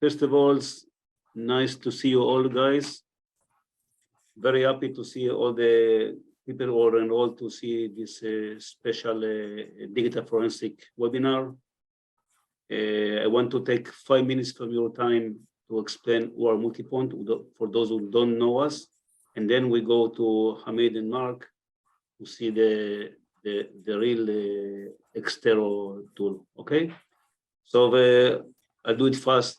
First of all, it's nice to see you all, guys. Very happy to see all the people who are enrolled to see this special digital forensic webinar. I want to take 5 minutes from your time to explain who are Multipoint for those who don't know us, and then we go to Hamid and Mark to see the real Exterro tool. Okay, so I'll do it fast.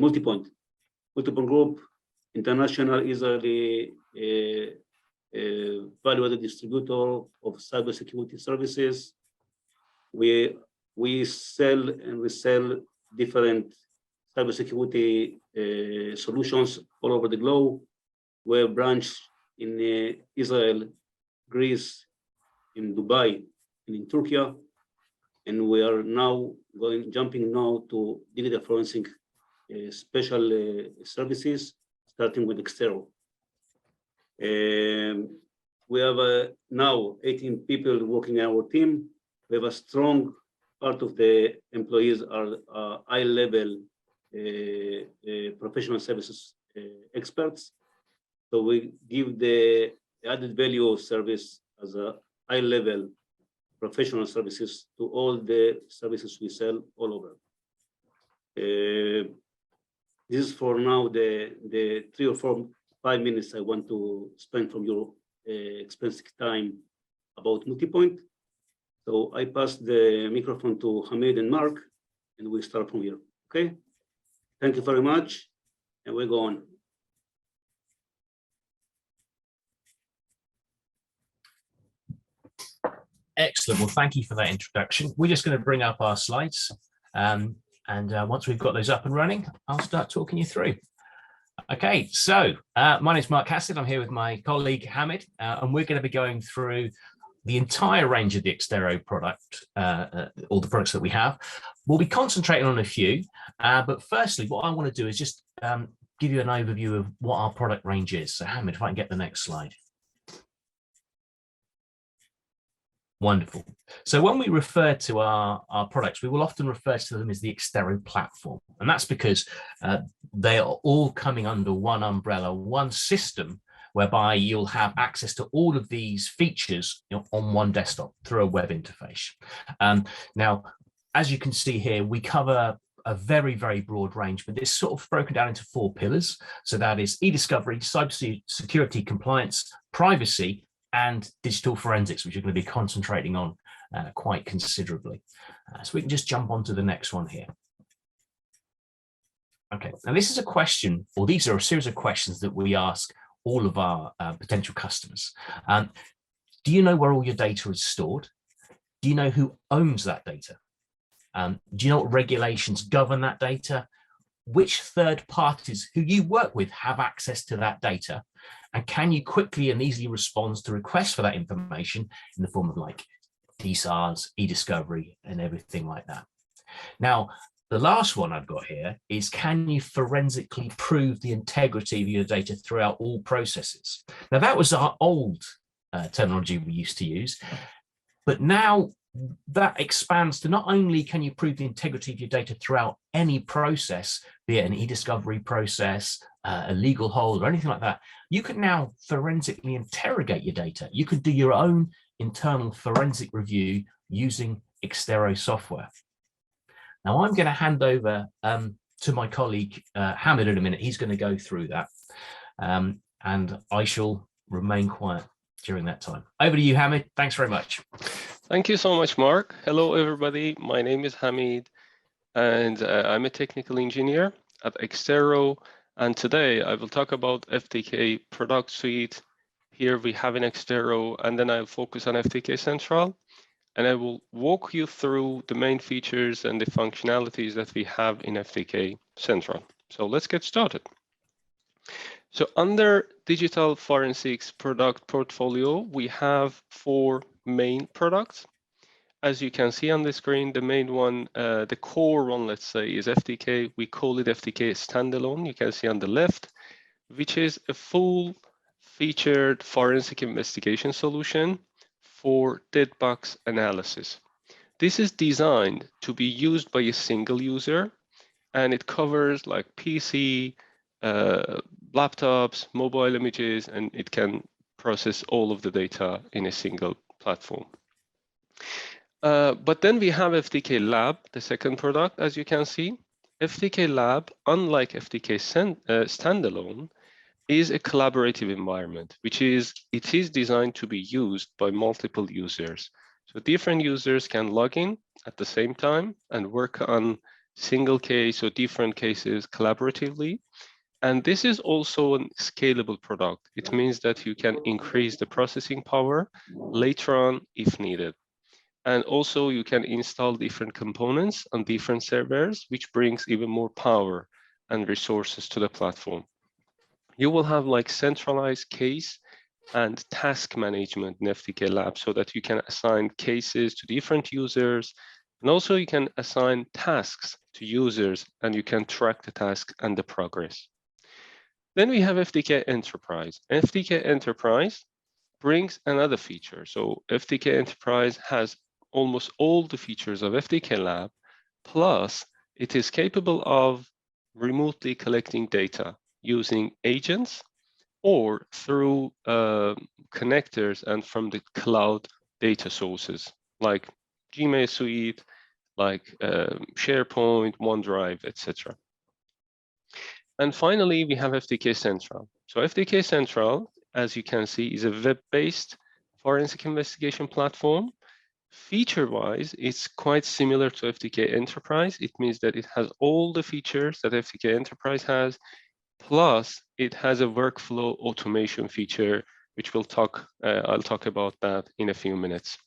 Multipoint Group, international Israeli value-added distributor of cybersecurity services. We sell and resell different cybersecurity solutions all over the globe. We're branched in Israel, Greece, in Dubai, and in Turkey, and we are now jumping now to digital forensic special services, starting with Exterro. We have now 18 people working in our team. We have a strong part of the employees are high-level professional services experts. So we give the added value of service as a high-level professional services to all the services we sell all over. This is for now the 3 or 4, 5 minutes I want to spend from your expensive time about Multipoint. So I pass the microphone to Hamid and Mark, and we start from here. Okay. Thank you very much, and we go on. Excellent. Well, thank you for that introduction. We're just going to bring up our slides, and once we've got those up and running, I'll start talking you through. Okay, so my name is Mark Hassett. I'm here with my colleague Hamid, and we're going to be going through the entire range of the Exterro product, all the products that we have. We'll be concentrating on a few, but firstly, what I want to do is just give you an overview of what our product range is. So Hamid, if I can get the next slide. Wonderful. So when we refer to our products, we will often refer to them as the Exterro platform. And that's because they are all coming under one umbrella, one system, whereby you'll have access to all of these features, you know, on one desktop through a web interface. Now, as you can see here, we cover a very, very broad range, but it's sort of broken down into 4 pillars. So that is e-discovery, cybersecurity, compliance, privacy, and digital forensics, which you're going to be concentrating on quite considerably. So we can just jump on to the next one here. Okay, now this is a question, or these are a series of questions that we ask all of our potential customers. Do you know where all your data is stored? Do you know who owns that data? Do you know what regulations govern that data? Which third parties who you work with have access to that data? And can you quickly and easily respond to requests for that information in the form of like DSARs, e-discovery, and everything like that? Now, the last one I've got here is, can you forensically prove the integrity of your data throughout all processes? Now, that was our old terminology we used to use, but now that expands to not only can you prove the integrity of your data throughout any process, be it an e-discovery process, a legal hold, or anything like that, you can now forensically interrogate your data. You can do your own internal forensic review using Exterro software. Now, I'm going to hand over to my colleague Hamid in a minute. He's going to go through that, and I shall remain quiet during that time. Over to you, Hamid. Thanks very much. Thank you so much, Mark. Hello, everybody. My name is Hamid, and I'm a technical engineer at Exterro. And today I will talk about FTK product suite. Here we have an Exterro, and then I'll focus on FTK Central. And I will walk you through the main features and the functionalities that we have in FTK Central. So let's get started. So under digital forensics product portfolio, we have 4 main products. As you can see on the screen, the main one, the core one, let's say, is FTK. We call it FTK standalone. You can see on the left, which is a full featured forensic investigation solution for dead box analysis. This is designed to be used by a single user and it covers like PC, laptops, mobile images, and it can process all of the data in a single platform. But then we have FTK Lab, the second product, as you can see. FTK Lab, unlike FTK standalone, is a collaborative environment, it is designed to be used by multiple users. So different users can log in at the same time and work on single case or different cases collaboratively. And this is also a scalable product. It means that you can increase the processing power later on if needed. And also you can install different components on different servers, which brings even more power and resources to the platform. You will have like centralized case and task management in FTK Lab so that you can assign cases to different users. And also you can assign tasks to users and you can track the task and the progress. Then we have FTK Enterprise. FTK Enterprise brings another feature. So FTK Enterprise has almost all the features of FTK Lab, plus it is capable of remotely collecting data using agents or through connectors and from the cloud data sources like Gmail Suite, like SharePoint, OneDrive, etc. And finally, we have FTK Central. So FTK Central, as you can see, is a web-based forensic investigation platform. Feature-wise, it's quite similar to FTK Enterprise. It means that it has all the features that FTK Enterprise has, plus it has a workflow automation feature, which I'll talk about that in a few minutes.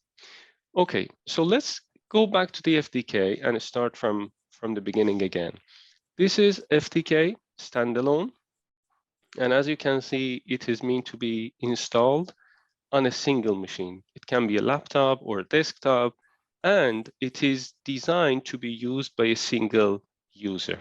Okay, so let's go back to the FTK and start from the beginning again. This is FTK standalone. And as you can see, it is meant to be installed on a single machine. It can be a laptop or a desktop, and it is designed to be used by a single user.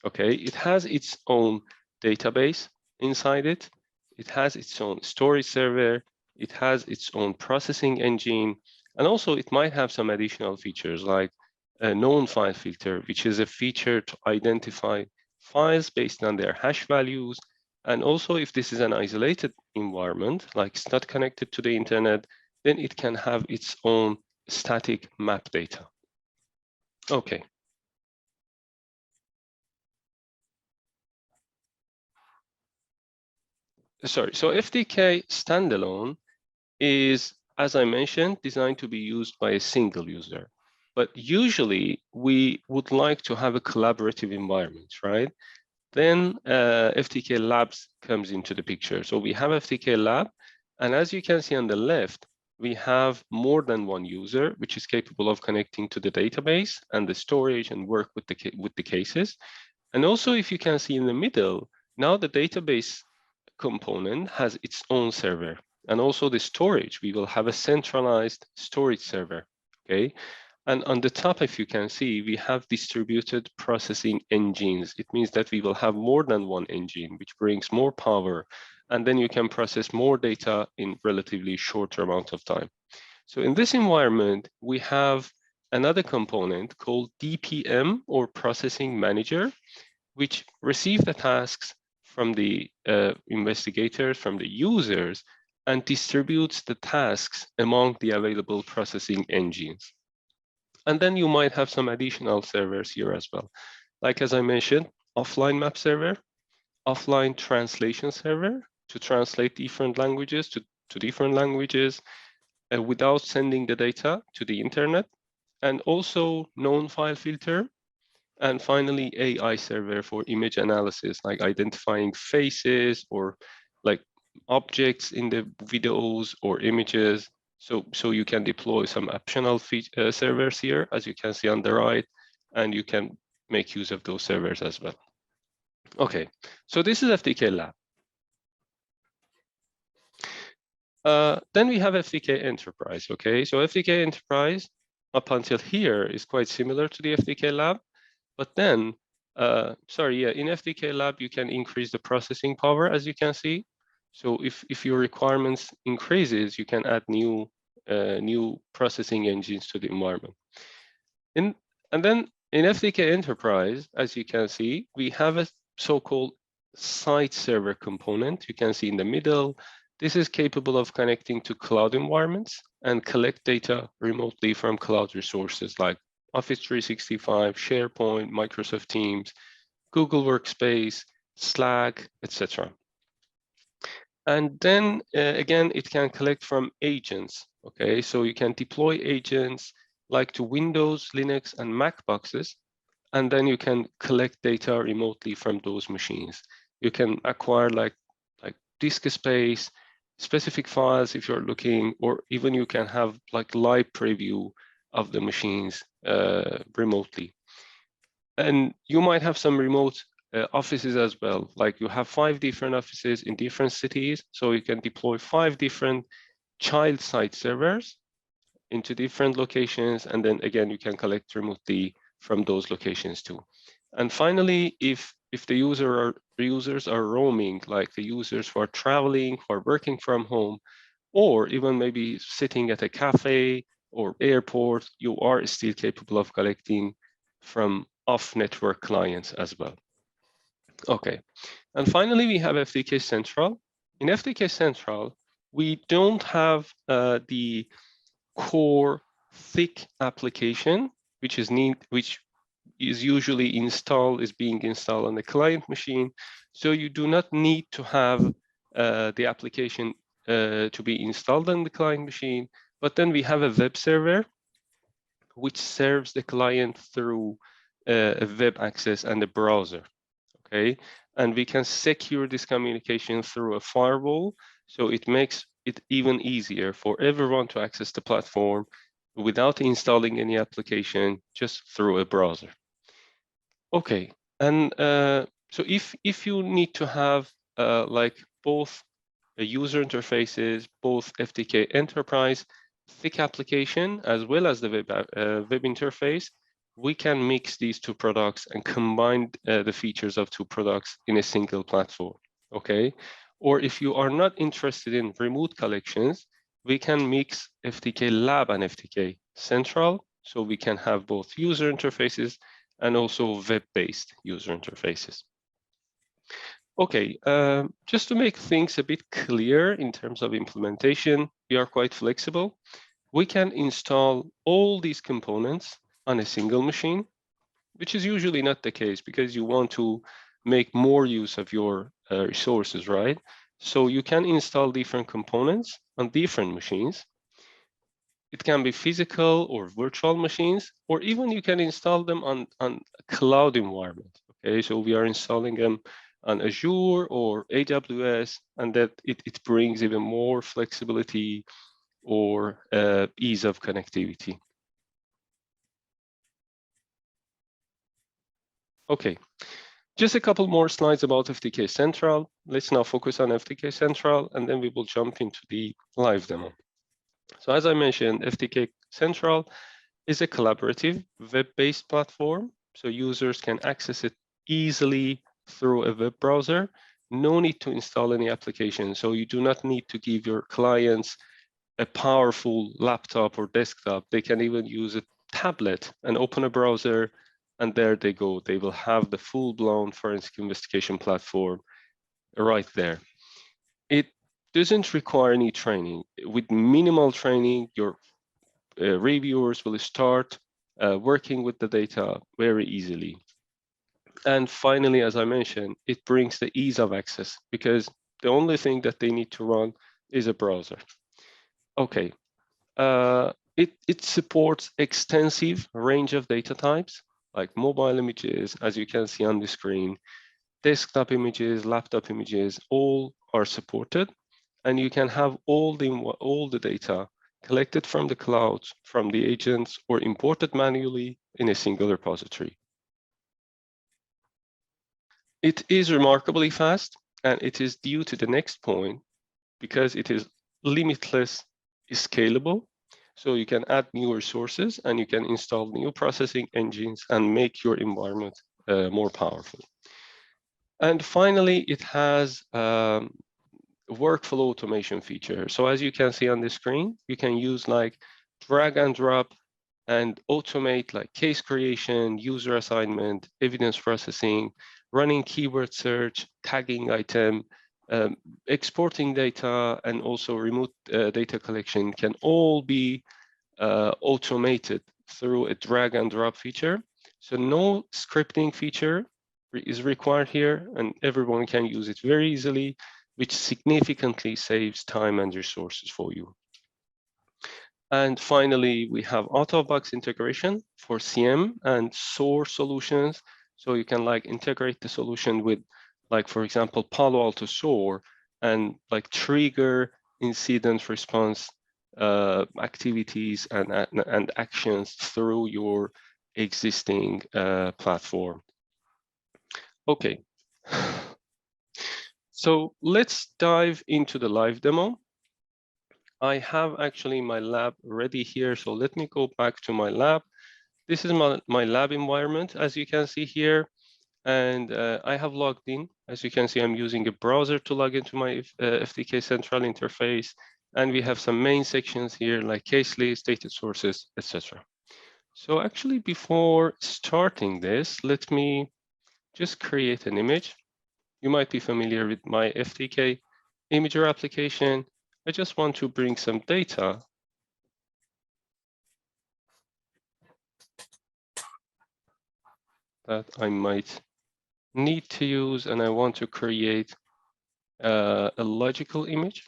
Okay, it has its own database inside it. It has its own storage server. It has its own processing engine. And also it might have some additional features like a known file filter, which is a feature to identify files based on their hash values. And also if this is an isolated environment, like it's not connected to the internet, then it can have its own static map data. Okay. Sorry, so FTK standalone is, as I mentioned, designed to be used by a single user. But usually we would like to have a collaborative environment, right? Then FTK Labs comes into the picture. So we have FTK Lab, and as you can see on the left, we have more than one user, which is capable of connecting to the database and the storage and work with the cases. And also, if you can see in the middle, now the database component has its own server. And also the storage, we will have a centralized storage server, okay? And on the top, if you can see, we have distributed processing engines. It means that we will have more than one engine, which brings more power. And then you can process more data in relatively shorter amount of time. So in this environment, we have another component called DPM or Processing Manager, which receives the tasks from the investigators, from the users, and distributes the tasks among the available processing engines. And then you might have some additional servers here as well. Like, as I mentioned, offline map server, offline translation server to translate different languages to different languages without sending the data to the internet, and also known file filter. And finally, AI server for image analysis, like identifying faces or like objects in the videos or images. So you can deploy some optional servers here, as you can see on the right, and you can make use of those servers as well. Okay, so this is FTK Lab. Then we have FTK Enterprise, okay? So FTK Enterprise, up until here, is quite similar to the FTK Lab. But then, in FTK Lab, you can increase the processing power, as you can see. So if your requirements increases, you can add new processing engines to the environment. And then In FTK Enterprise, as you can see, we have a so-called site server component. You can see in the middle, this is capable of connecting to cloud environments and collect data remotely from cloud resources like Office 365, SharePoint, Microsoft Teams, Google Workspace, Slack, etc. And then again, it can collect from agents. Okay, so you can deploy agents like to Windows, Linux, and Mac boxes, and then you can collect data remotely from those machines. You can acquire like disk space, specific files if you're looking, or even you can have like live preview of the machines remotely. And you might have some remote offices as well. Like you have 5 different offices in different cities, so you can deploy 5 different child site servers into different locations, and then again you can collect remotely from those locations too. And finally, if the users are roaming, like the users who are traveling, who are working from home, or even maybe sitting at a cafe or airport, you are still capable of collecting from off-network clients as well. Okay, and finally we have FTK Central. In FTK Central, we don't have the core thick application, which is usually being installed on the client machine. So you do not need to have the application to be installed on the client machine. But then we have a web server which serves the client through a web access and a browser. Okay, and we can secure this communication through a firewall, so it makes it even easier for everyone to access the platform without installing any application, just through a browser. Okay, and so if you need to have like both user interfaces, both FTK Enterprise, thick application, as well as the web interface, we can mix these 2 products and combine the features of 2 products in a single platform, okay? Or if you are not interested in remote collections, we can mix FTK Lab and FTK Central, so we can have both user interfaces and also web-based user interfaces. Okay, just to make things a bit clear in terms of implementation, we are quite flexible. We can install all these components on a single machine, which is usually not the case because you want to make more use of your resources, right? So you can install different components on different machines. It can be physical or virtual machines, or even you can install them on a cloud environment. Okay, so we are installing them on Azure or AWS, and that it brings even more flexibility or ease of connectivity. Okay, just a couple more slides about FTK Central. Let's now focus on FTK Central, and then we will jump into the live demo. So as I mentioned, FTK Central is a collaborative web-based platform, so users can access it easily through a web browser. No need to install any application, so you do not need to give your clients a powerful laptop or desktop. They can even use a tablet and open a browser, and there they go. They will have the full-blown forensic investigation platform right there. It doesn't require any training. With minimal training, your reviewers will start working with the data very easily. And finally, as I mentioned, it brings the ease of access because the only thing that they need to run is a browser. Okay, it supports extensive range of data types like mobile images, as you can see on the screen, desktop images, laptop images, all are supported. And you can have all the data collected from the cloud, from the agents, or imported manually in a single repository. It is remarkably fast, and it is due to the next point because it is limitless scalable. So you can add new resources and you can install new processing engines and make your environment more powerful. And finally, it has workflow automation feature. So as you can see on the screen, you can use like drag and drop and automate like case creation, user assignment, evidence processing, running keyword search, tagging item, exporting data, and also remote data collection can all be automated through a drag and drop feature. So no scripting feature is required here, and everyone can use it very easily, which significantly saves time and resources for you. And finally, we have out-of-box integration for CM and SOAR solutions. So you can like integrate the solution with, like, for example, Palo Alto SOAR, and like trigger incident response activities and actions through your existing platform. Okay. So let's dive into the live demo. I have actually my lab ready here. So let me go back to my lab. This is my lab environment, as you can see here. And I have logged in. As you can see, I'm using a browser to log into my FTK Central interface. And we have some main sections here like case list, data sources, etc. So actually, before starting this, let me just create an image. You might be familiar with my FTK imager application. I just want to bring some data that I might need to use, and I want to create a logical image.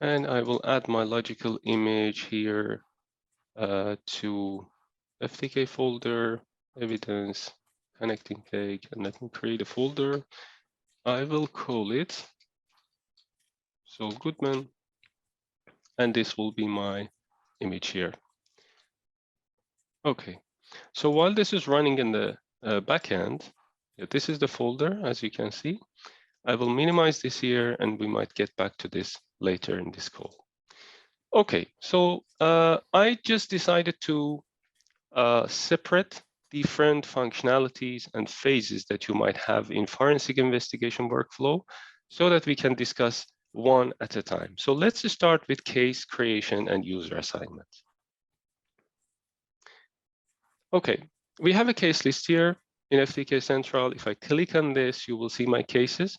And I will add my logical image here to FTK folder, evidence, connecting cake, and let me create a folder. I will call it so Goodman, and this will be my image here. Okay, so while this is running in the backend, this is the folder, as you can see. I will minimize this here, and we might get back to this later in this call. Okay, so I just decided to separate different functionalities and phases that you might have in forensic investigation workflow so that we can discuss one at a time. So let's start with case creation and user assignment. Okay, we have a case list here in FTK Central. If I click on this, you will see my cases.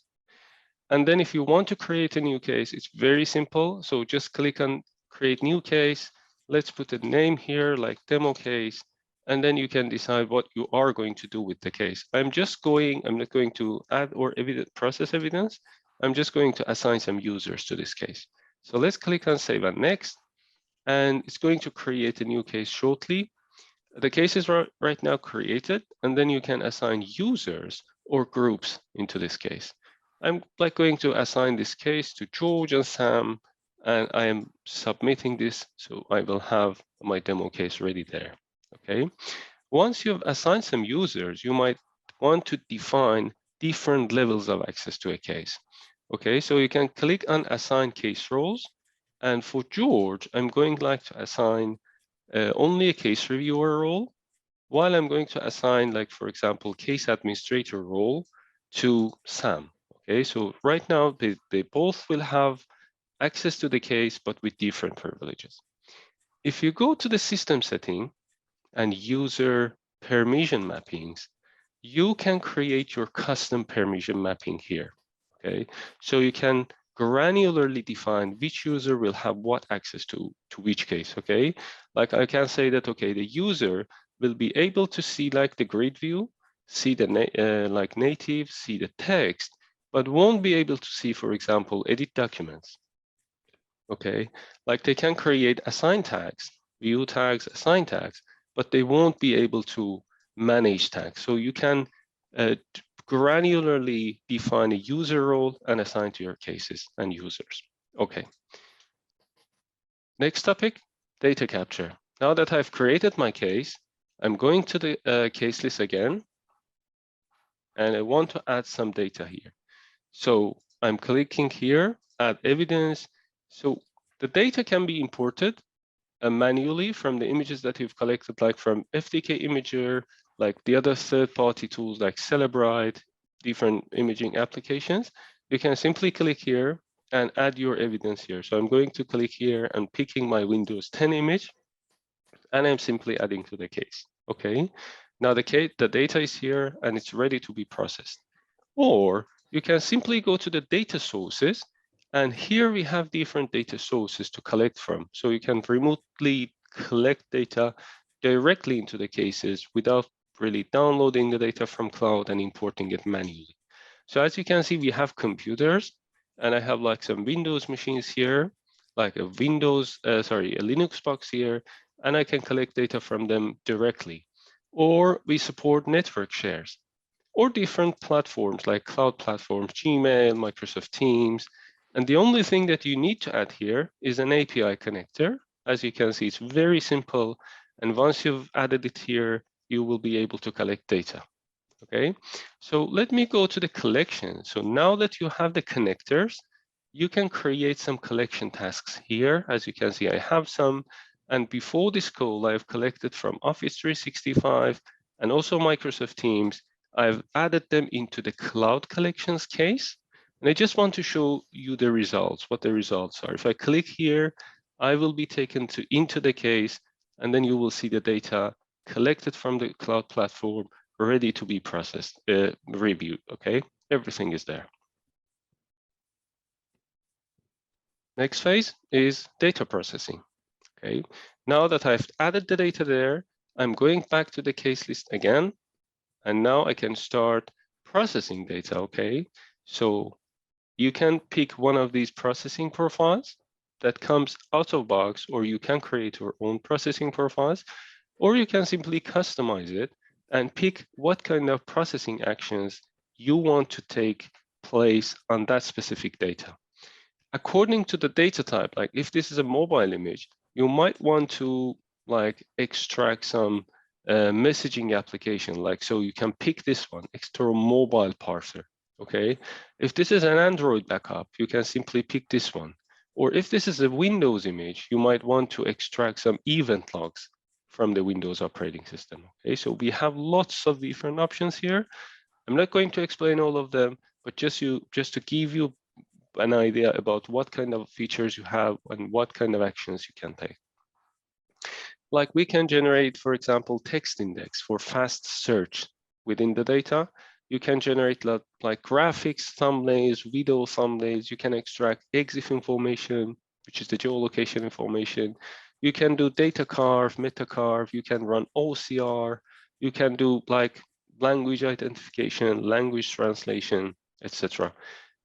And then if you want to create a new case, it's very simple. So just click on create new case. Let's put a name here like demo case. And then you can decide what you are going to do with the case. I'm not going to add or process evidence. I'm just going to assign some users to this case. So let's click on save and next. And it's going to create a new case shortly. The case is right now created, and then you can assign users or groups into this case. I'm like going to assign this case to George and Sam, and I am submitting this, so I will have my demo case ready there. Okay. Once you have assigned some users, you might want to define different levels of access to a case. Okay, so you can click on assign case roles, and for George, I'm going like to assign only a case reviewer role, while I'm going to assign, like, for example, case administrator role to Sam. Okay, so right now they both will have access to the case, but with different privileges. If you go to the system setting and user permission mappings, you can create your custom permission mapping here. Okay, so you can granularly define which user will have what access to which case. Okay, like I can say that, okay, the user will be able to see like the grid view, see the like native, see the text, but won't be able to see, for example, edit documents. Okay, like they can create assign tags, view tags, assign tags, but they won't be able to manage tags. So you can granularly define a user role and assign to your cases and users. Okay. Next topic, data capture. Now that I've created my case, I'm going to the case list again, and I want to add some data here. So I'm clicking here, add evidence. So the data can be imported manually from the images that you've collected, like from FTK Imager, like the other third-party tools like Celebrite, different imaging applications. You can simply click here and add your evidence here. So I'm going to click here and picking my Windows 10 image, and I'm simply adding to the case. Okay, now the data is here and it's ready to be processed. Or you can simply go to the data sources, and here we have different data sources to collect from. So you can remotely collect data directly into the cases without really downloading the data from cloud and importing it manually. So as you can see, we have computers, and I have like some Windows machines here, like a Linux box here, and I can collect data from them directly. Or we support network shares, or different platforms like cloud platforms, Gmail, Microsoft Teams. And the only thing that you need to add here is an API connector. As you can see, it's very simple. And once you've added it here, you will be able to collect data. Okay, so let me go to the collection. So now that you have the connectors, you can create some collection tasks here. As you can see, I have some. And before this call, I've collected from Office 365 and also Microsoft Teams. I've added them into the cloud collections case. And I just want to show you the results, what the results are. If I click here, I will be taken into the case, and then you will see the data collected from the cloud platform, ready to be processed, reviewed. Okay, everything is there. Next phase is data processing. Okay, now that I've added the data there, I'm going back to the case list again, and now I can start processing data. Okay, so you can pick one of these processing profiles that comes out of box, or you can create your own processing profiles, or you can simply customize it and pick what kind of processing actions you want to take place on that specific data. According to the data type, like if this is a mobile image, you might want to like extract some messaging application, like so you can pick this one, Exterro mobile parser. Okay, if this is an Android backup, you can simply pick this one. Or if this is a Windows image, you might want to extract some event logs from the Windows operating system. Okay, so we have lots of different options here. I'm not going to explain all of them, but just to give you an idea about what kind of features you have and what kind of actions you can take. Like we can generate, for example, text index for fast search within the data. You can generate like graphics, thumbnails, video thumbnails. You can extract EXIF information, which is the geolocation information. You can do data carve, meta carve. You can run OCR. You can do like language identification, language translation, etc.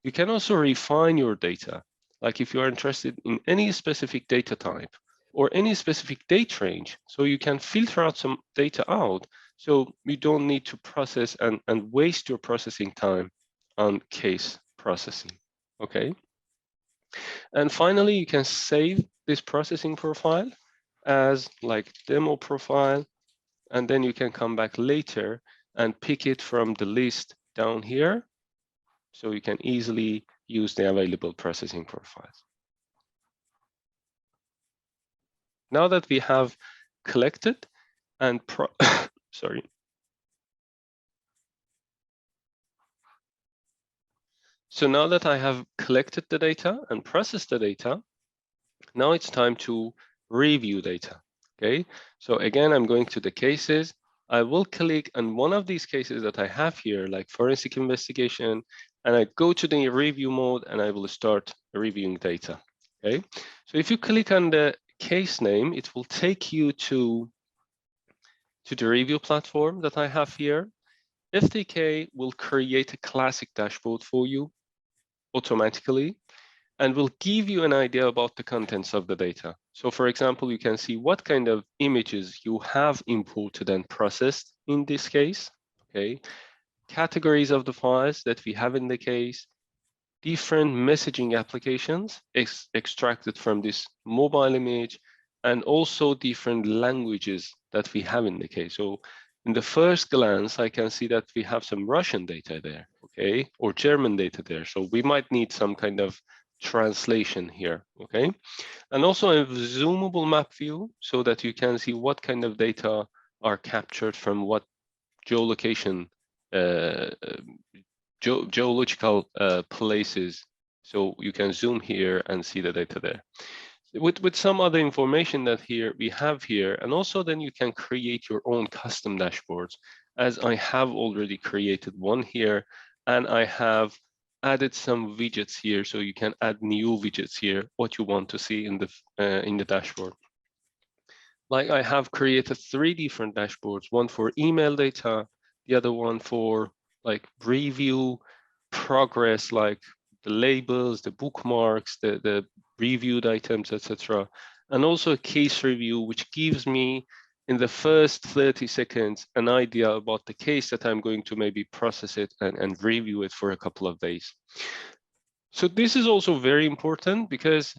You can also refine your data. Like if you are interested in any specific data type or any specific date range, so you can filter out some data out, so you don't need to process and waste your processing time on case processing, okay? And finally, you can save this processing profile as like demo profile, and then you can come back later and pick it from the list down here, so you can easily use the available processing profiles. Now that we have collected and sorry. So now that I have collected the data and processed the data, now it's time to review data. Okay, so again, I'm going to the cases. I will click on one of these cases that I have here, like forensic investigation, and I go to the review mode and I will start reviewing data. Okay, so if you click on the case name, it will take you to the review platform that I have here. FTK will create a classic dashboard for you automatically and will give you an idea about the contents of the data. So for example, you can see what kind of images you have imported and processed in this case, okay? Categories of the files that we have in the case, different messaging applications extracted from this mobile image, and also different languages that we have in the case. So in the first glance, I can see that we have some Russian data there, okay, or German data there. So we might need some kind of translation here, okay? And also a zoomable map view so that you can see what kind of data are captured from what geolocation, geological places. So you can zoom here and see the data there. With some other information that we have here, and also then you can create your own custom dashboards, as I have already created one here, and I have added some widgets here, so you can add new widgets here, what you want to see in the dashboard. Like I have created 3 different dashboards, one for email data, the other one for like review progress, like the labels, the bookmarks, the reviewed items, etc. And also a case review, which gives me in the first 30 seconds an idea about the case that I'm going to maybe process it and review it for a couple of days. So this is also very important because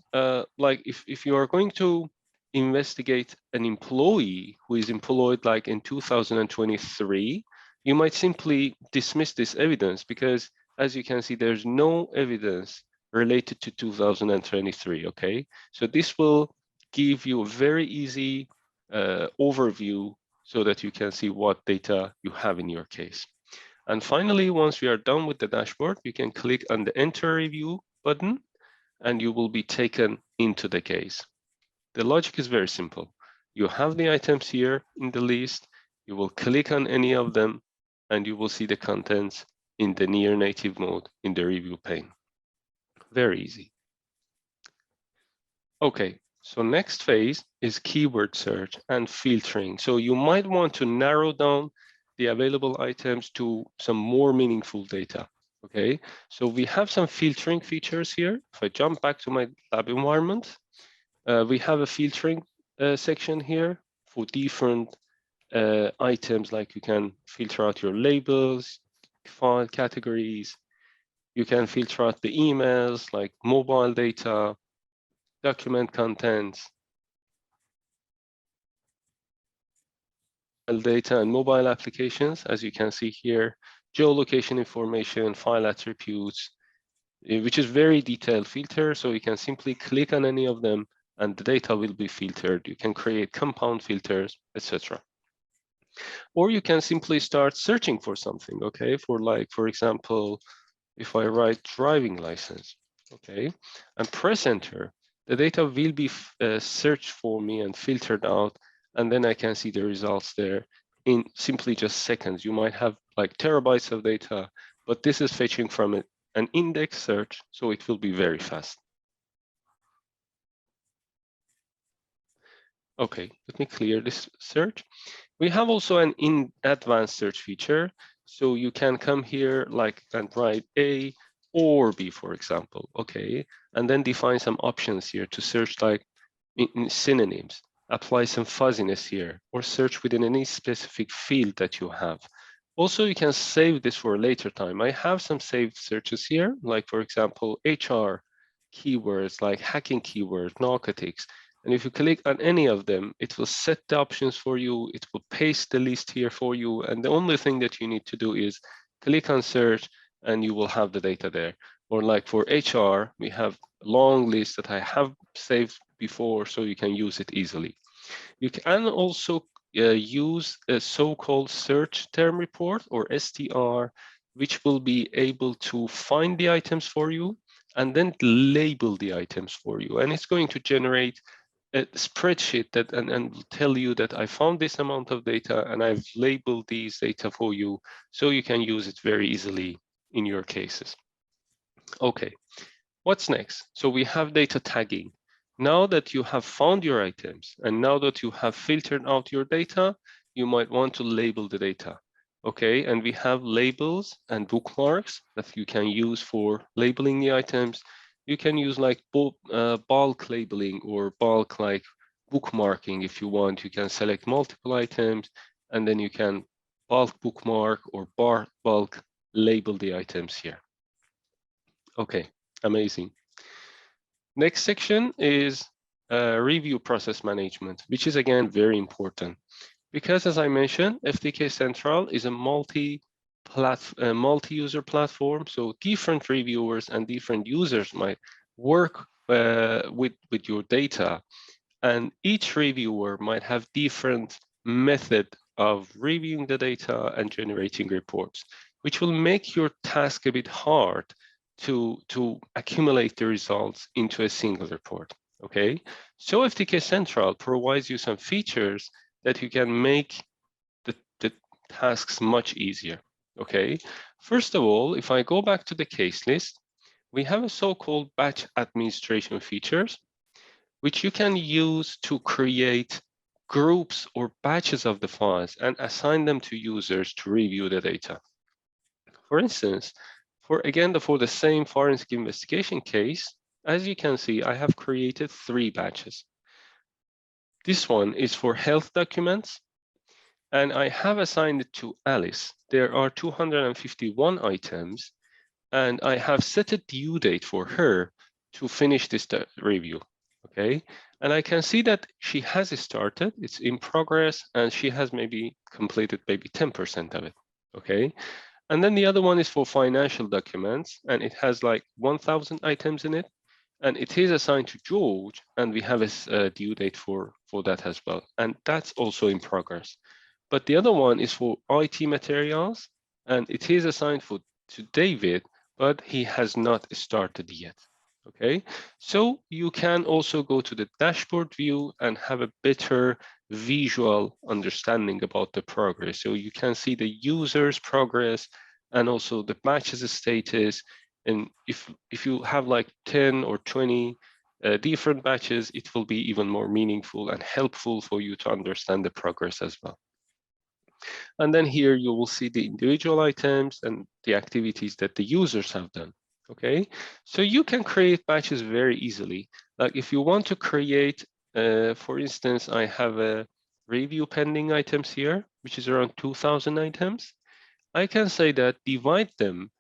like if you are going to investigate an employee who is employed like in 2023, you might simply dismiss this evidence because, as you can see, there's no evidence related to 2023, okay? So this will give you a very easy overview so that you can see what data you have in your case. And finally, once we are done with the dashboard, you can click on the Enter Review button and you will be taken into the case. The logic is very simple. You have the items here in the list, you will click on any of them, and you will see the contents in the near native mode in the review pane. Very easy. Okay, so next phase is keyword search and filtering. So you might want to narrow down the available items to some more meaningful data. Okay, so we have some filtering features here. If I jump back to my lab environment, we have a filtering section here for different items, like you can filter out your labels, file categories. You can filter out the emails, like mobile data, document contents, data and mobile applications, as you can see here, geolocation information, file attributes, which is very detailed filter. So you can simply click on any of them and the data will be filtered. You can create compound filters, etc. Or you can simply start searching for something, okay? For example, if I write driving license, okay, and press enter, the data will be searched for me and filtered out, and then I can see the results there in simply just seconds. You might have like terabytes of data, but this is fetching from an index search, so it will be very fast. Okay, let me clear this search. We have also an advanced search feature. So you can come here like and write A or B, for example, okay? And then define some options here to search like in synonyms, apply some fuzziness here, or search within any specific field that you have. Also, you can save this for a later time. I have some saved searches here, like for example, HR keywords, like hacking keywords, narcotics. And if you click on any of them, it will set the options for you. It will paste the list here for you. And the only thing that you need to do is click on search and you will have the data there. Or like for HR, we have a long list that I have saved before, so you can use it easily. You can also use a so-called search term report or STR, which will be able to find the items for you and then label the items for you. And it's going to generate a spreadsheet that and will tell you that I found this amount of data and I've labeled these data for you, so you can use it very easily in your cases. Okay, what's next? So we have data tagging. Now that you have found your items and now that you have filtered out your data, you might want to label the data. Okay, and we have labels and bookmarks that you can use for labeling the items. You can use like bulk labeling or bulk like bookmarking if you want. You can select multiple items and then you can bulk bookmark or bulk label the items here. Okay, amazing. Next section is review process management, which is again very important. Because as I mentioned, FTK Central is a multi-user platform, so different reviewers and different users might work with your data, and each reviewer might have different method of reviewing the data and generating reports, which will make your task a bit hard to accumulate the results into a single report. Okay, so FTK Central provides you some features that you can make the tasks much easier. Okay, first of all, if I go back to the case list, we have a so-called batch administration features, which you can use to create groups or batches of the files and assign them to users to review the data. For instance, for the same forensic investigation case, as you can see, I have created 3 batches. This one is for health documents, and I have assigned it to Alice. There are 251 items, and I have set a due date for her to finish this review. Okay, and I can see that she has started, it's in progress, and she has maybe completed maybe 10% of it. Okay, and then the other one is for financial documents, and it has like 1,000 items in it, and it is assigned to George, and we have a due date for that as well, and that's also in progress. But the other one is for IT materials, and it is assigned to David, but he has not started yet. Okay, so you can also go to the dashboard view and have a better visual understanding about the progress. So you can see the user's progress and also the batches status. And if you have like 10 or 20 different batches, it will be even more meaningful and helpful for you to understand the progress as well. And then here you will see the individual items and the activities that the users have done. Okay, so you can create batches very easily. Like if you want to create, for instance, I have a review pending items here, which is around 2,000 items. I can say that divide them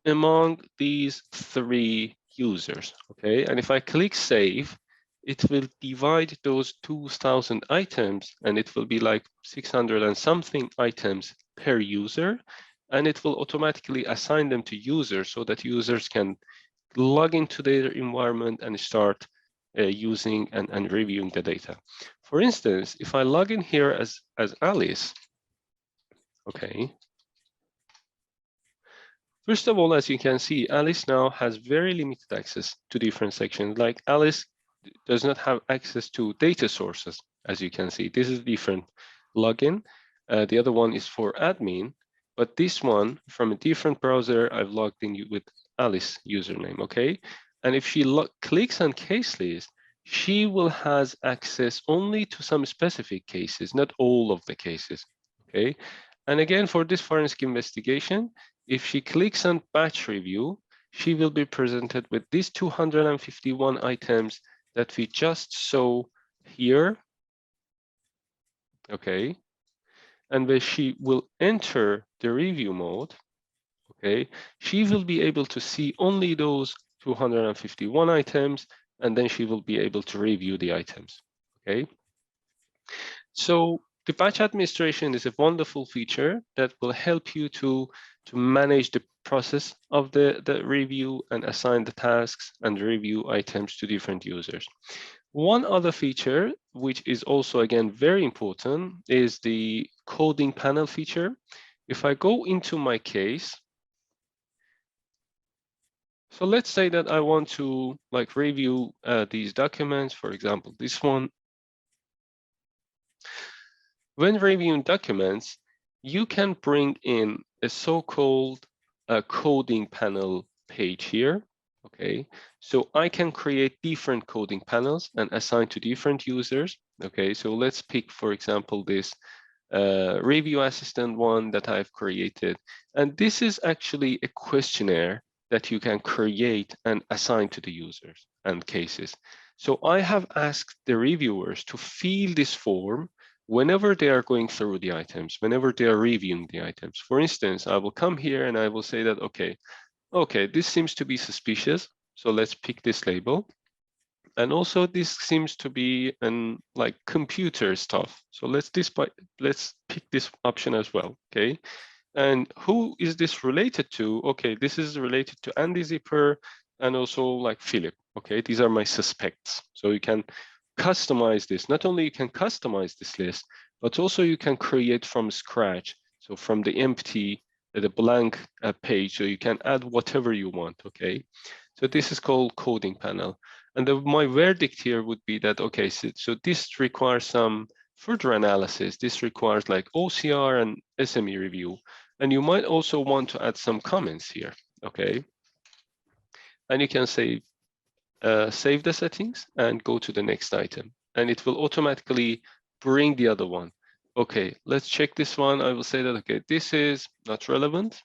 among these 3 users. Okay, and if I click save, it will divide those 2,000 items, and it will be like 600 and something items per user, and it will automatically assign them to users so that users can log into their environment and start using and reviewing the data. For instance, if I log in here as Alice, okay. First of all, as you can see, Alice now has very limited access to different sections. Like Alice does not have access to data sources, as you can see. This is a different login. The other one is for admin, but this one from a different browser, I've logged in with Alice username, okay? And if she clicks on case list, she will has access only to some specific cases, not all of the cases, okay? And again, for this forensic investigation, if she clicks on batch review, she will be presented with these 251 items that we just saw here, okay? And where she will enter the review mode, okay, she will be able to see only those 251 items, and then she will be able to review the items, okay? So the batch administration is a wonderful feature that will help you to manage the process of the review and assign the tasks and review items to different users. One other feature, which is also, again, very important, is the coding panel feature. If I go into my case, so let's say that I want to like review these documents, for example, this one. When reviewing documents, you can bring in a so-called coding panel page here. Okay, so I can create different coding panels and assign to different users. Okay, so let's pick, for example, this review assistant one that I've created. And this is actually a questionnaire that you can create and assign to the users and cases. So I have asked the reviewers to fill this form whenever they are going through the items, whenever they are reviewing the items. For instance, I will come here and I will say that, okay, this seems to be suspicious. So let's pick this label. And also this seems to be like computer stuff. So let's pick this option as well, okay? And who is this related to? Okay, this is related to Andy Zipper and also like Philip, okay? These are my suspects. So you can customize this. Not only you can customize this list, but also you can create from scratch. So from the empty the blank page, so you can add whatever you want, okay? So this is called coding panel. And my verdict here would be that, okay, so this requires some further analysis. This requires like OCR and SME review. And you might also want to add some comments here, okay? And you can save the settings and go to the next item. And it will automatically bring the other one. Okay, let's check this one. I will say that, okay, this is not relevant.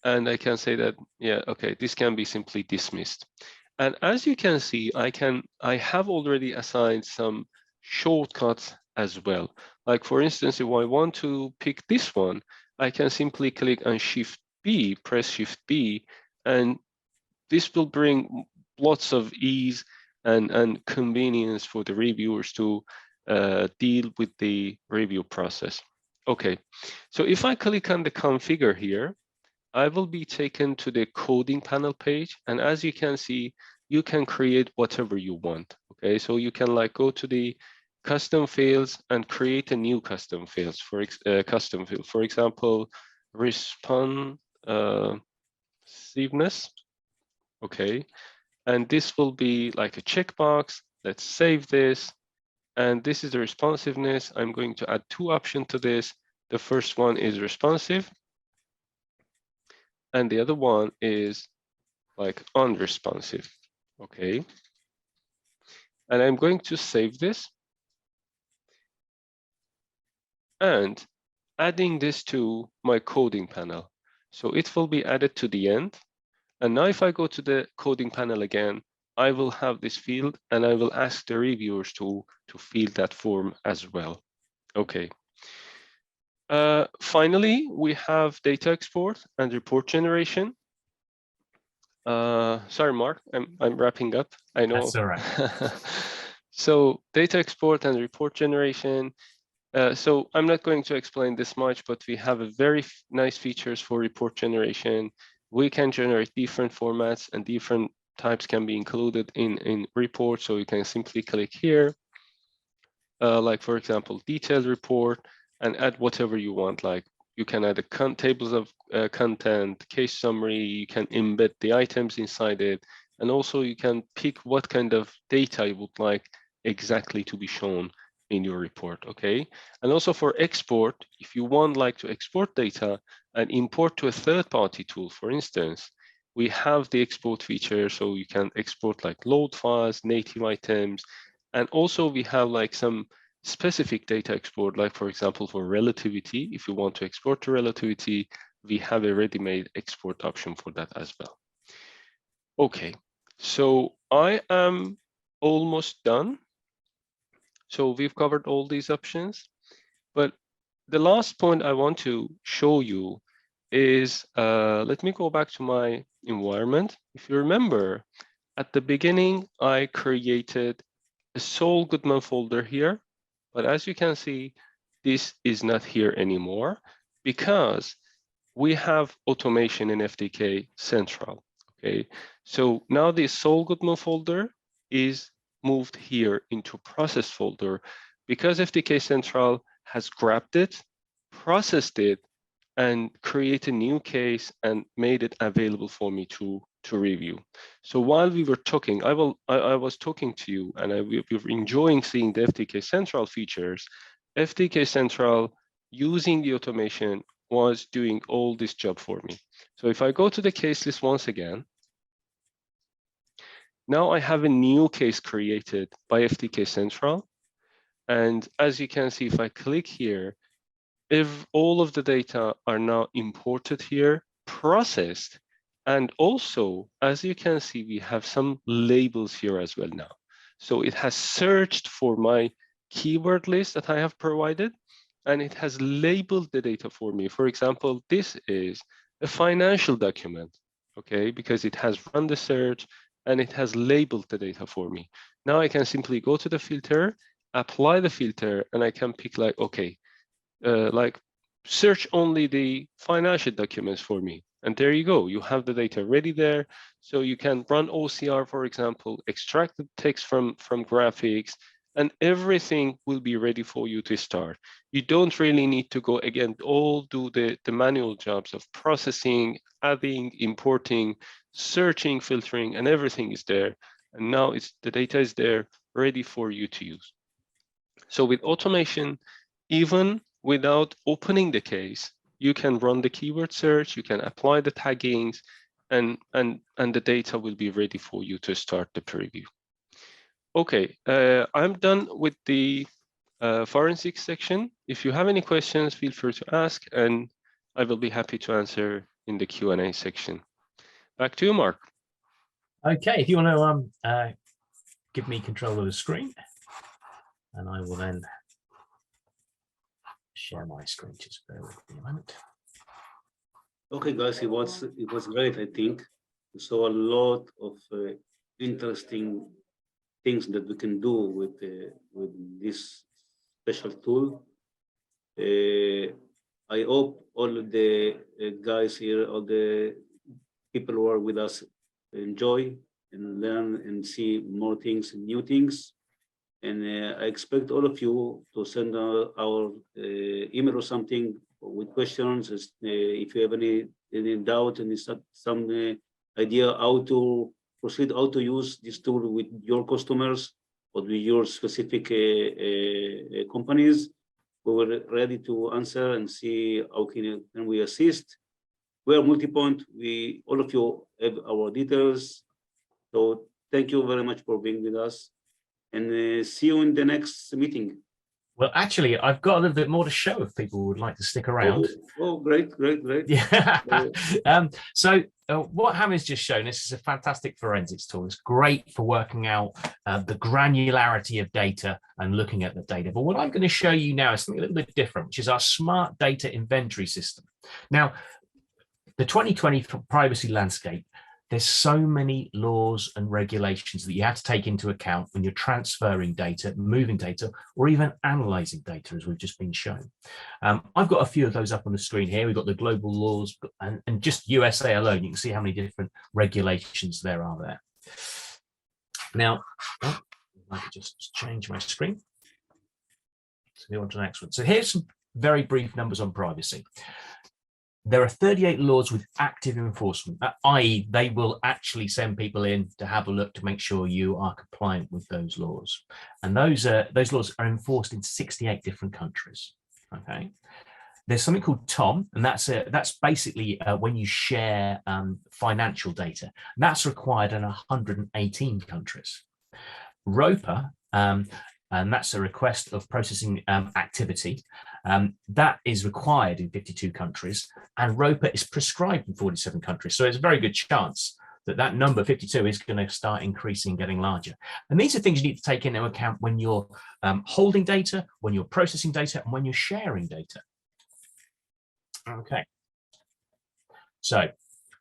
And I can say that, yeah, okay, this can be simply dismissed. And as you can see, I have already assigned some shortcuts as well. Like for instance, if I want to pick this one, I can simply click on Shift B, press Shift B, and this will bring lots of ease and convenience for the reviewers to deal with the review process. Okay, so if I click on the configure here, I will be taken to the coding panel page. And as you can see, you can create whatever you want. Okay, so you can like go to the custom fields and create a new custom fields for custom field. For example, responsiveness. Okay, and this will be like a checkbox. Let's save this. And this is the responsiveness. I'm going to add two options to this. The first one is responsive, and the other one is like unresponsive. Okay. And I'm going to save this and adding this to my coding panel. So it will be added to the end. And now if I go to the coding panel again, I will have this field and I will ask the reviewers to fill that form as well. Okay. Finally, we have data export and report generation. Sorry, Mark, I'm wrapping up. I know. That's all right. So data export and report generation. So I'm not going to explain this much, but we have a very nice features for report generation. We can generate different formats and different types can be included in reports. So you can simply click here, like for example, detailed report, and add whatever you want. Like you can add tables of content, case summary, you can embed the items inside it. And also you can pick what kind of data you would like exactly to be shown in your report, okay? And also for export, if you want like to export data and import to a third-party tool, for instance, we have the export feature, so you can export like load files, native items, and also we have like some specific data export, like for example, for relativity, if you want to export to relativity, we have a ready-made export option for that as well. Okay, so I am almost done. So we've covered all these options, but the last point I want to show you is, let me go back to my environment. If you remember, at the beginning, I created a Saul Goodman folder here, but as you can see, this is not here anymore because we have automation in FTK Central, okay? So now this Saul Goodman folder is moved here into process folder because FTK Central has grabbed it, processed it, and created a new case and made it available for me to review. So while we were talking, I was talking to you and we were enjoying seeing the FTK Central features. FTK Central using the automation was doing all this job for me. So if I go to the case list once again, now I have a new case created by FTK Central. And as you can see, if I click here, if all of the data are now imported here, processed, and also, as you can see, we have some labels here as well now. So it has searched for my keyword list that I have provided, and it has labeled the data for me. For example, this is a financial document, okay, because it has run the search and it has labeled the data for me. Now I can simply go to the filter, apply the filter, and I can pick like, okay, like search only the financial documents for me. And there you go, you have the data ready there. So you can run OCR, for example, extract the text from graphics, and everything will be ready for you to start. You don't really need to go again, all do the manual jobs of processing, adding, importing, searching, filtering, and everything is there. And now the data is there, ready for you to use. So with automation, even without opening the case, you can run the keyword search, you can apply the taggings, and the data will be ready for you to start the preview. Okay, I'm done with the forensics section. If you have any questions, feel free to ask, and I will be happy to answer in the Q&A section. Back to you, Mark. Okay, if you want to give me control of the screen, and I will then share my screen. Just bear with me a moment. Okay, guys, it was great. I think we saw a lot of interesting things that we can do with this special tool. I hope all of the guys here, all the people who are with us, enjoy and learn and see more things, new things. And I expect all of you to send our email or something with questions. If you have any doubt and some idea how to proceed, how to use this tool with your customers or with your specific companies, we were ready to answer and see how can we assist. We are Multipoint. All of you have our details. So thank you very much for being with us, and see you in the next meeting. Well, actually, I've got a little bit more to show if people would like to stick around. Oh, great. Yeah. What Hamid's just shown us is a fantastic forensics tool. It's great for working out the granularity of data and looking at the data. But what I'm going to show you now is something a little bit different, which is our smart data inventory system. Now, the 2020 privacy landscape, there's so many laws and regulations that you have to take into account when you're transferring data, moving data, or even analyzing data, as we've just been shown. I've got a few of those up on the screen here. We've got the global laws, and just USA alone, you can see how many different regulations there are there. Now, I could just change my screen. So we on to the next one. So here's some very brief numbers on privacy. There are 38 laws with active enforcement, i.e. they will actually send people in to have a look to make sure you are compliant with those laws. And those laws are enforced in 68 different countries. Okay. There's something called TOM, and that's basically when you share financial data. And that's required in 118 countries. ROPA, and that's a request of processing activity. That is required in 52 countries, and ROPA is prescribed in 47 countries. So it's a very good chance that that number 52 is going to start increasing, getting larger. And these are things you need to take into account when you're holding data, when you're processing data, and when you're sharing data. Okay. So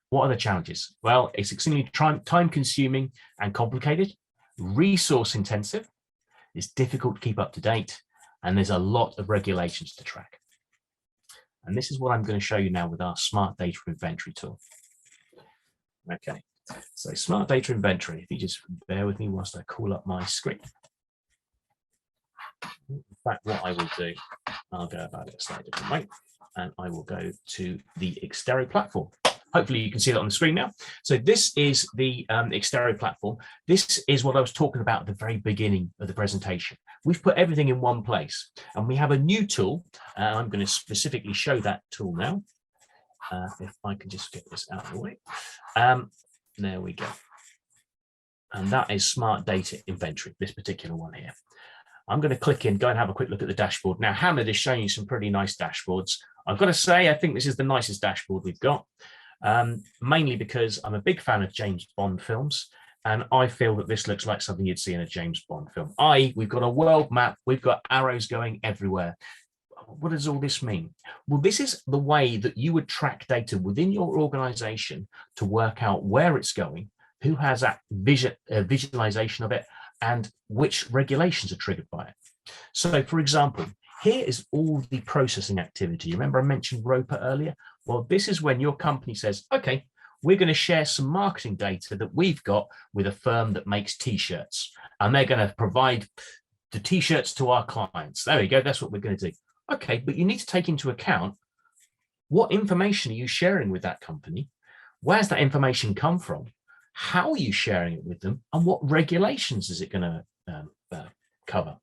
what are the challenges? Well, it's extremely time-consuming and complicated, resource-intensive. It's difficult to keep up to date, and there's a lot of regulations to track. And this is what I'm going to show you now with our smart data inventory tool. Okay, so smart data inventory, if you just bear with me whilst I call up my screen. In fact, what I will do, I'll go about it a slightly different way, and I will go to the Exterro platform. Hopefully you can see that on the screen now. So this is the Exterro platform. This is what I was talking about at the very beginning of the presentation. We've put everything in one place, and we have a new tool. I'm going to specifically show that tool now. If I can just get this out of the way. There we go. And that is smart data inventory, this particular one here. I'm going to click in, go and have a quick look at the dashboard. Now, Hamid is showing you some pretty nice dashboards. I've got to say, I think this is the nicest dashboard we've got. Mainly because I'm a big fan of James Bond films, and I feel that this looks like something you'd see in a James Bond film. We've got a world map, we've got arrows going everywhere. What does all this mean? Well, this is the way that you would track data within your organization to work out where it's going, who has that visualization of it, and which regulations are triggered by it. So, for example, here is all the processing activity. Remember I mentioned ROPA earlier? Well, this is when your company says, okay, we're going to share some marketing data that we've got with a firm that makes t-shirts, and they're going to provide the t-shirts to our clients. There we go. That's what we're going to do. Okay, but you need to take into account what information are you sharing with that company? Where's that information come from? How are you sharing it with them? And what regulations is it going to cover?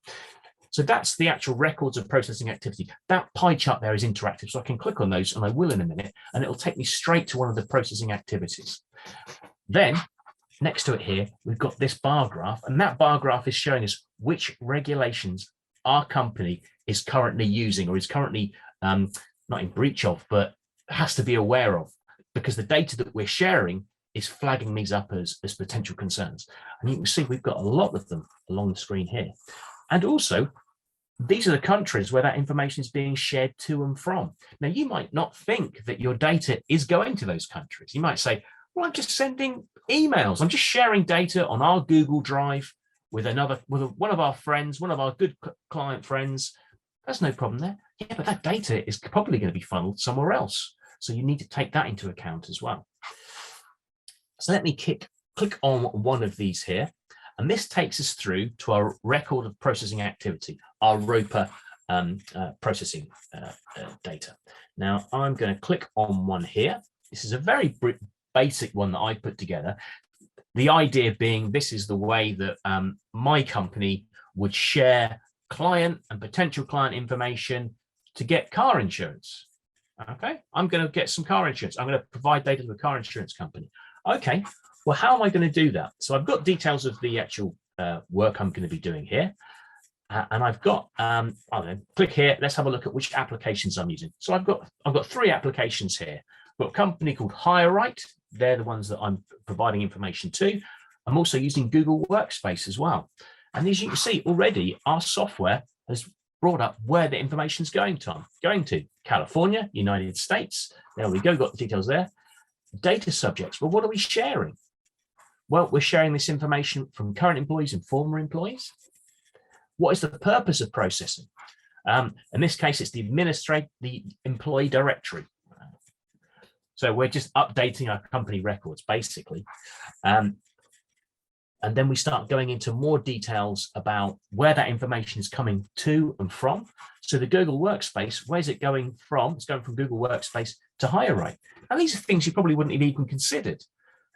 So that's the actual records of processing activity. That pie chart there is interactive, so I can click on those, and I will in a minute, and it'll take me straight to one of the processing activities. Then next to it here, we've got this bar graph, and that bar graph is showing us which regulations our company is currently using, or is currently not in breach of, but has to be aware of, because the data that we're sharing is flagging these up as potential concerns. And you can see we've got a lot of them along the screen here. And also, these are the countries where that information is being shared to and from. Now, you might not think that your data is going to those countries. You might say, well, I'm just sending emails. I'm just sharing data on our Google Drive with one of our friends, one of our good client friends. That's no problem there. Yeah, but that data is probably going to be funneled somewhere else. So you need to take that into account as well. So let me click on one of these here. And this takes us through to our record of processing activity, our ROPA processing data. Now, I'm going to click on one here. This is a very basic one that I put together. The idea being this is the way that my company would share client and potential client information to get car insurance. Okay, I'm going to get some car insurance. I'm going to provide data to a car insurance company. Okay, well, how am I going to do that? So I've got details of the actual work I'm going to be doing here. And I've got, I don't know, click here. Let's have a look at which applications I'm using. So I've got 3 applications here. I've got a company called HireRight. They're the ones that I'm providing information to. I'm also using Google Workspace as well. And as you can see already, our software has brought up where the information is going to California, United States. There we go, got the details there. Data subjects. Well, what are we sharing? Well, we're sharing this information from current employees and former employees. What is the purpose of processing? In this case, it's the employee directory. So we're just updating our company records, basically. And then we start going into more details about where that information is coming to and from. So the Google Workspace, where's it going from? It's going from Google Workspace to HireRight. And these are things you probably wouldn't have even considered.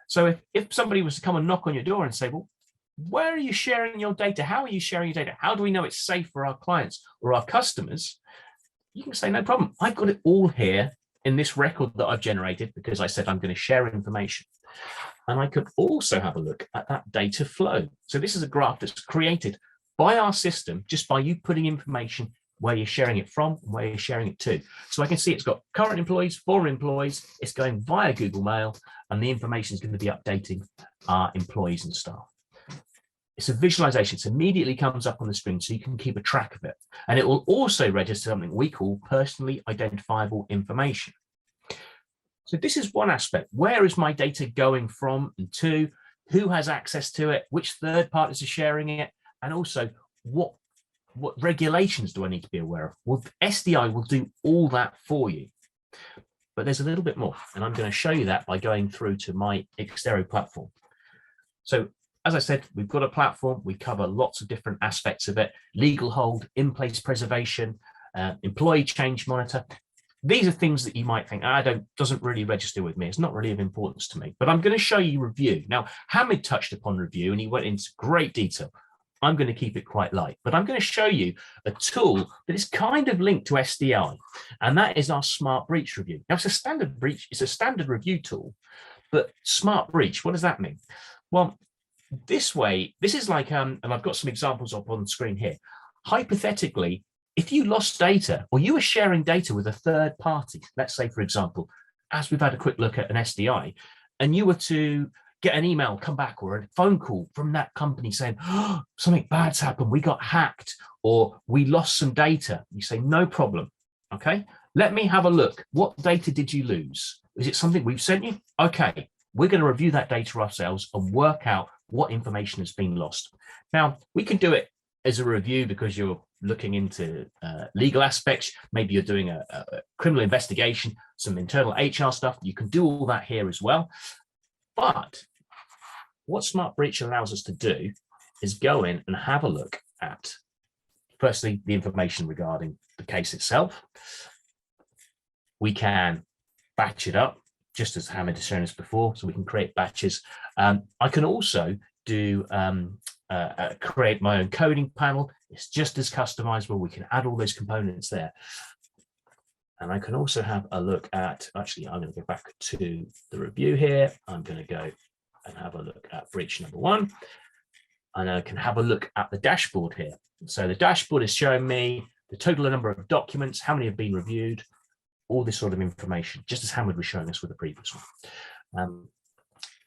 So if somebody was to come and knock on your door and say, well, where are you sharing your data? How are you sharing your data? How do we know it's safe for our clients or our customers? You can say, no problem. I've got it all here in this record that I've generated because I said I'm going to share information. And I could also have a look at that data flow. So this is a graph that's created by our system just by you putting information where you're sharing it from and where you're sharing it to. So I can see it's got current employees, former employees, it's going via Google Mail, and the information is going to be updating our employees and staff. It's a visualization. It immediately comes up on the screen so you can keep a track of it. And it will also register something we call personally identifiable information. So this is one aspect. Where is my data going from and to? Who has access to it? Which third parties are sharing it? And also, what regulations do I need to be aware of? Well, SDI will do all that for you. But there's a little bit more. And I'm going to show you that by going through to my Exterro platform. So as I said, we've got a platform. We cover lots of different aspects of it. Legal hold, in-place preservation, employee change monitor. These are things that you might think, doesn't really register with me. It's not really of importance to me, but I'm going to show you review. Now, Hamid touched upon review and he went into great detail. I'm going to keep it quite light, but I'm going to show you a tool that is kind of linked to SDI, and that is our Smart Breach Review. Now, it's a standard breach, it's a standard review tool, but Smart Breach, what does that mean? Well, this is like, and I've got some examples up on the screen here. Hypothetically, if you lost data or you were sharing data with a third party, let's say, for example, as we've had a quick look at an SDI, and you were to get an email come back or a phone call from that company saying, oh, something bad's happened, we got hacked, or we lost some data. You say, no problem. Okay, let me have a look. What data did you lose? Is it something we've sent you? Okay, we're going to review that data ourselves and work out what information has been lost. Now, we can do it as a review because you're looking into legal aspects. Maybe you're doing a criminal investigation, some internal HR stuff. You can do all that here as well. But what Smart Breach allows us to do is go in and have a look at firstly, the information regarding the case itself. We can batch it up, just as Hamid has shown us before, so we can create batches. I can also do create my own coding panel. It's just as customizable. We can add all those components there. And I can also have a look at, actually, I'm going to go back to the review here. I'm going to go and have a look at breach number 1. And I can have a look at the dashboard here. So the dashboard is showing me the total number of documents, how many have been reviewed, all this sort of information, just as Hamid was showing us with the previous one.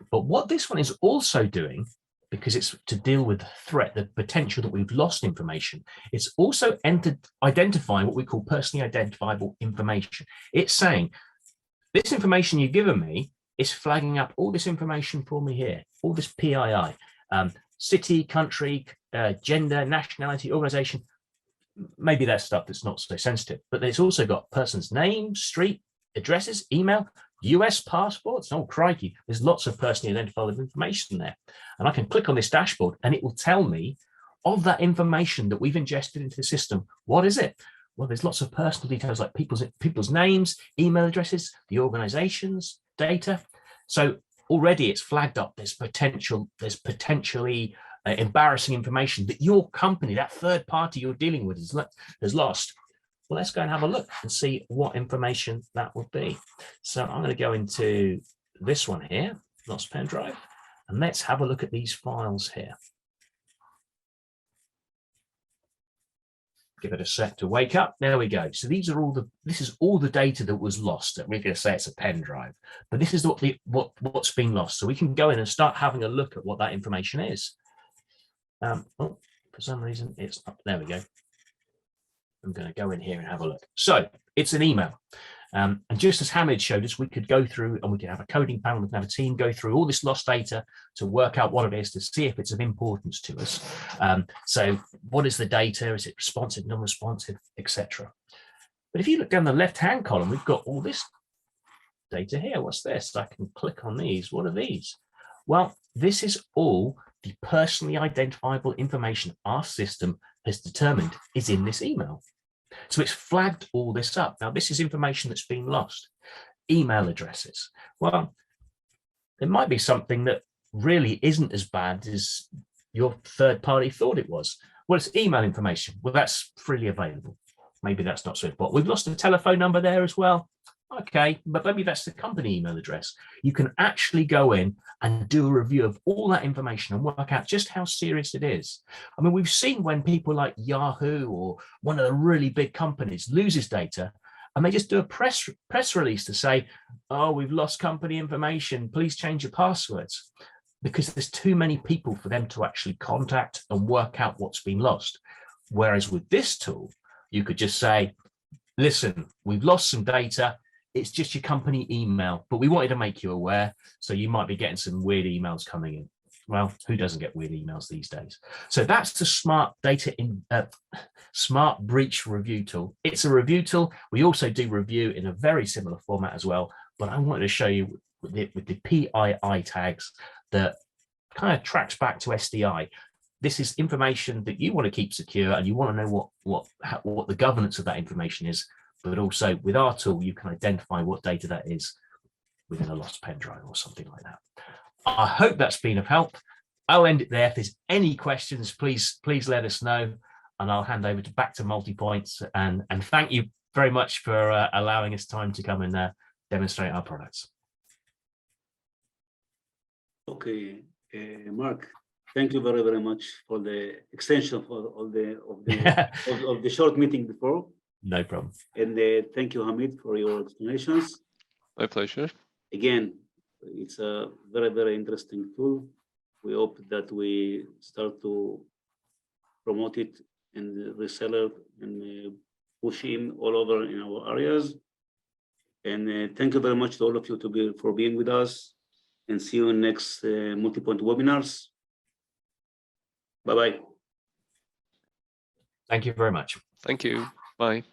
But what this one is also doing, because it's to deal with the threat, the potential that we've lost information, it's also identifying what we call personally identifiable information. It's saying, this information you've given me is flagging up all this information for me here, all this PII, city, country, gender, nationality, organization. Maybe that's stuff that's not so sensitive, but it's also got person's name, street, addresses, email, US passports. Oh, crikey, there's lots of personally identifiable information there. And I can click on this dashboard and it will tell me of that information that we've ingested into the system. What is it? Well, there's lots of personal details like people's names, email addresses, the organizations, data. So already it's flagged up. There's potentially embarrassing information that your company, that third party you're dealing with, has lost. Well, let's go and have a look and see what information that would be. So I'm going to go into this one here, lost pen drive, and let's have a look at these files here. Give it a sec to wake up. There we go. So these are this is all the data that was lost. We're going to say it's a pen drive, but this is what's been lost. So we can go in and start having a look at what that information is. Oh, for some reason it's not. There we go. I'm going to go in here and have a look. So it's an email. And just as Hamid showed us, we could go through and we can have a coding panel, we can have a team go through all this lost data to work out what it is, to see if it's of importance to us. So what is the data? Is it responsive, non-responsive, etc.? But if you look down the left-hand column, we've got all this data here. What's this? I can click on these. What are these? Well, this is all the personally identifiable information our system has determined is in this email. So it's flagged all this up. Now, this is information that's been lost. Email addresses. Well, there might be something that really isn't as bad as your third party thought it was. Well, it's email information. Well, that's freely available. Maybe that's not so important. We've lost a telephone number there as well. Okay, but maybe that's the company email address. You can actually go in and do a review of all that information and work out just how serious it is. I mean, we've seen when people like Yahoo or one of the really big companies loses data and they just do a press release to say, oh, we've lost company information, please change your passwords, because there's too many people for them to actually contact and work out what's been lost. Whereas with this tool, you could just say, listen, we've lost some data. It's just your company email, but we wanted to make you aware. So you might be getting some weird emails coming in. Well, who doesn't get weird emails these days? So that's the smart smart breach review tool. It's a review tool. We also do review in a very similar format as well, but I wanted to show you with the PII tags that kind of tracks back to SDI. This is information that you want to keep secure and you want to know what the governance of that information is. But also with our tool, you can identify what data that is within a lost pen drive or something like that. I hope that's been of help. I'll end it there. If there's any questions, please let us know, and I'll hand over back to Multipoint. And thank you very much for allowing us time to come and demonstrate our products. Okay, Mark, thank you very, very much for the extension of the short meeting before. No problem. And thank you, Hamid, for your explanations. My pleasure. Again, it's a very, very interesting tool. We hope that we start to promote it and resell it and push in all over in our areas. And thank you very much to all of you for being with us, and see you in next Multipoint webinars. Bye-bye. Thank you very much. Thank you. Bye.